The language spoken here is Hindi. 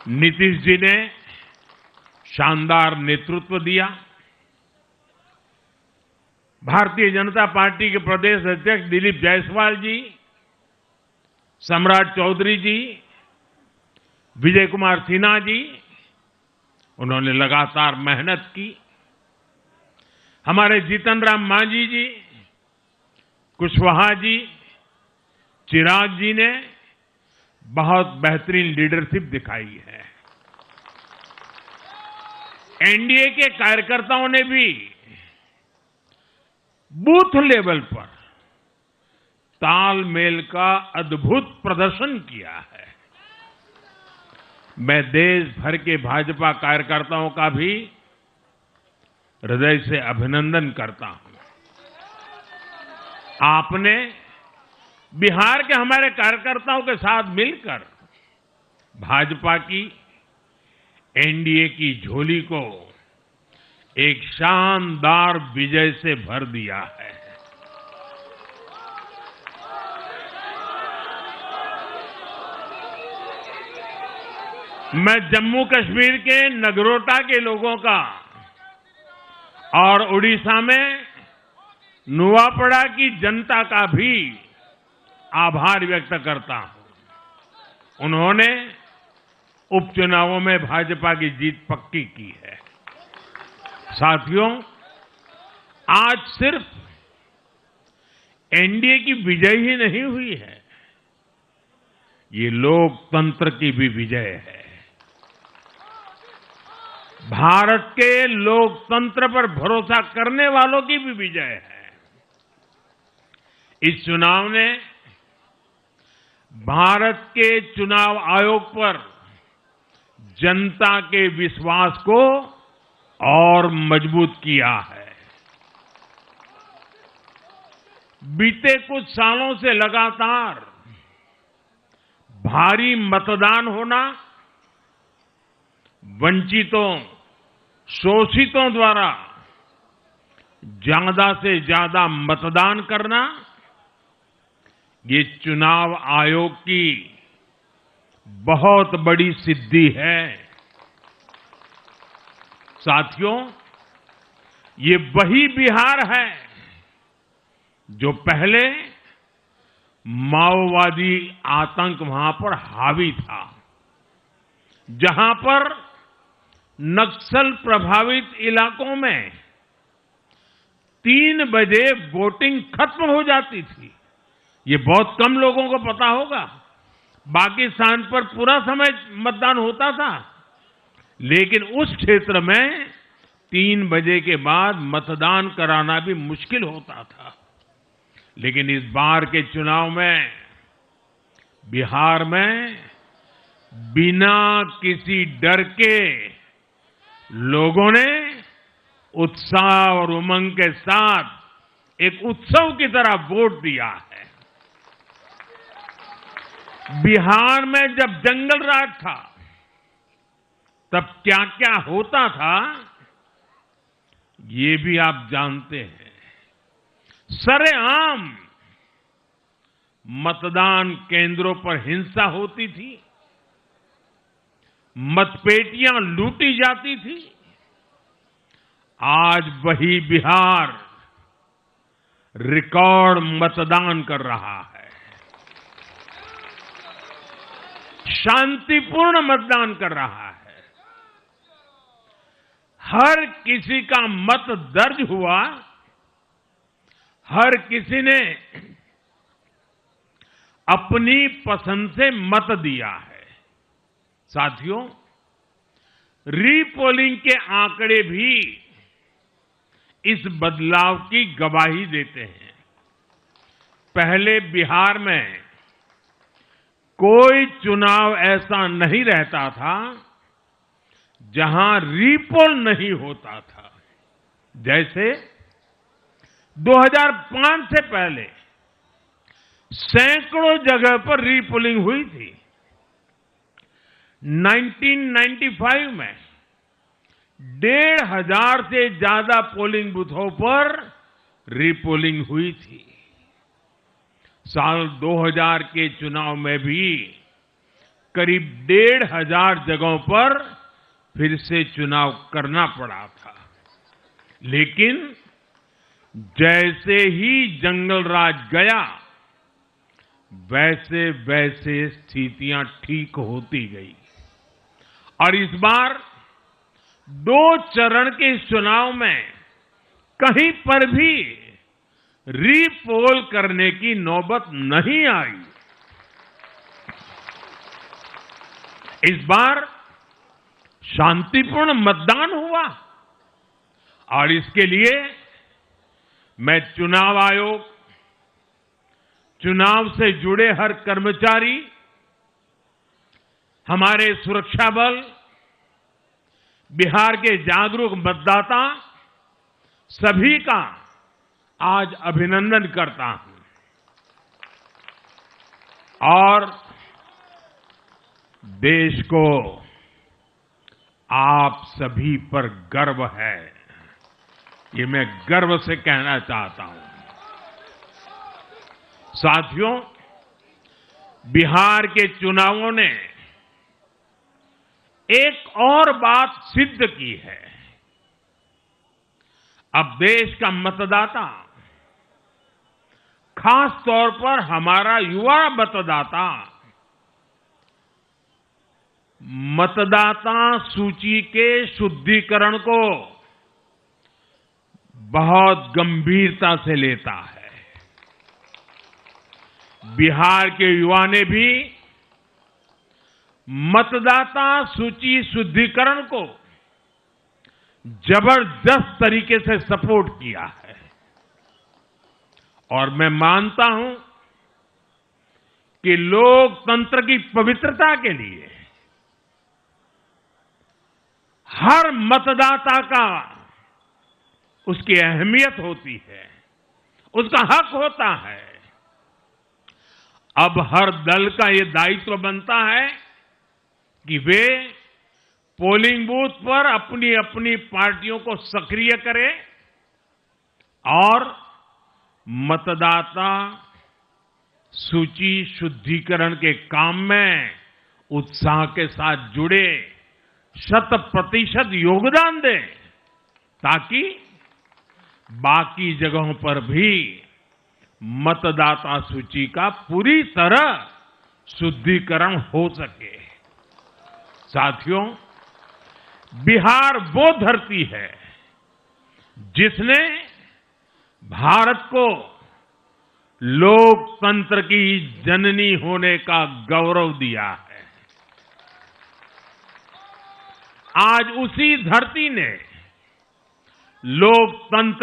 नीतीश जी ने शानदार नेतृत्व दिया। भारतीय जनता पार्टी के प्रदेश अध्यक्ष दिलीप जायसवाल जी, सम्राट चौधरी जी, विजय कुमार सिन्हा जी, उन्होंने लगातार मेहनत की। हमारे जीतन राम मांझी जी, कुशवाहा जी, चिराग जी ने बहुत बेहतरीन लीडरशिप दिखाई है। एनडीए के कार्यकर्ताओं ने भी बूथ लेवल पर तालमेल का अद्भुत प्रदर्शन किया है। मैं देश भर के भाजपा कार्यकर्ताओं का भी हृदय से अभिनंदन करता हूं। आपने बिहार के हमारे कार्यकर्ताओं के साथ मिलकर भाजपा की एनडीए की झोली को एक शानदार विजय से भर दिया है। मैं जम्मू कश्मीर के नगरोटा के लोगों का और उड़ीसा में नुआपड़ा की जनता का भी आभार व्यक्त करता हूं। उन्होंने उपचुनावों में भाजपा की जीत पक्की की है। साथियों, आज सिर्फ एनडीए की विजय ही नहीं हुई है, ये लोकतंत्र की भी विजय है। भारत के लोकतंत्र पर भरोसा करने वालों की भी विजय है। इस चुनाव ने भारत के चुनाव आयोग पर जनता के विश्वास को और मजबूत किया है। बीते कुछ सालों से लगातार भारी मतदान होना, वंचितों, शोषितों द्वारा ज्यादा से ज्यादा मतदान करना, ये चुनाव आयोग की बहुत बड़ी सिद्धि है। साथियों, ये वही बिहार है जो पहले माओवादी आतंक वहां पर हावी था, जहां पर नक्सल प्रभावित इलाकों में 3 बजे वोटिंग खत्म हो जाती थी। ये बहुत कम लोगों को पता होगा। बाकी स्थान पर पूरा समय मतदान होता था, लेकिन उस क्षेत्र में 3 बजे के बाद मतदान कराना भी मुश्किल होता था। लेकिन इस बार के चुनाव में बिहार में बिना किसी डर के लोगों ने उत्साह और उमंग के साथ एक उत्सव की तरह वोट दिया है। बिहार में जब जंगल राज था, तब क्या क्या होता था, ये भी आप जानते हैं। सरेआम मतदान केंद्रों पर हिंसा होती थी, मतपेटियां लूटी जाती थी। आज वही बिहार रिकॉर्ड मतदान कर रहा है। शांतिपूर्ण मतदान कर रहा है। हर किसी का मत दर्ज हुआ, हर किसी ने अपनी पसंद से मत दिया है। साथियों, रीपोलिंग के आंकड़े भी इस बदलाव की गवाही देते हैं। पहले बिहार में कोई चुनाव ऐसा नहीं रहता था जहां रीपोल नहीं होता था। जैसे 2005 से पहले सैकड़ों जगह पर रीपोलिंग हुई थी। 1995 में 1,500 से ज्यादा पोलिंग बूथों पर रीपोलिंग हुई थी। साल 2000 के चुनाव में भी करीब 1,500 जगहों पर फिर से चुनाव करना पड़ा था। लेकिन जैसे ही जंगल राज गया, वैसे वैसे स्थितियां ठीक होती गई और इस बार 2 चरण के इस चुनाव में कहीं पर भी रीपोल करने की नौबत नहीं आई। इस बार शांतिपूर्ण मतदान हुआ और इसके लिए मैं चुनाव आयोग, चुनाव से जुड़े हर कर्मचारी, हमारे सुरक्षा बल, बिहार के जागरूक मतदाता, सभी का आज अभिनंदन करता हूं और देश को आप सभी पर गर्व है, ये मैं गर्व से कहना चाहता हूं। साथियों, बिहार के चुनावों ने एक और बात सिद्ध की है। अब देश का मतदाता, खास तौर पर हमारा युवा मतदाता, मतदाता सूची के शुद्धिकरण को बहुत गंभीरता से लेता है। बिहार के युवा ने भी मतदाता सूची शुद्धिकरण को जबरदस्त तरीके से सपोर्ट किया है और मैं मानता हूं कि लोकतंत्र की पवित्रता के लिए हर मतदाता का उसकी अहमियत होती है, उसका हक होता है। अब हर दल का ये दायित्व बनता है कि वे पोलिंग बूथ पर अपनी अपनी पार्टियों को सक्रिय करें और मतदाता सूची शुद्धिकरण के काम में उत्साह के साथ जुड़े, 100% योगदान दें ताकि बाकी जगहों पर भी मतदाता सूची का पूरी तरह शुद्धिकरण हो सके। साथियों, बिहार वो धरती है जिसने भारत को लोकतंत्र की जननी होने का गौरव दिया है। आज उसी धरती ने लोकतंत्र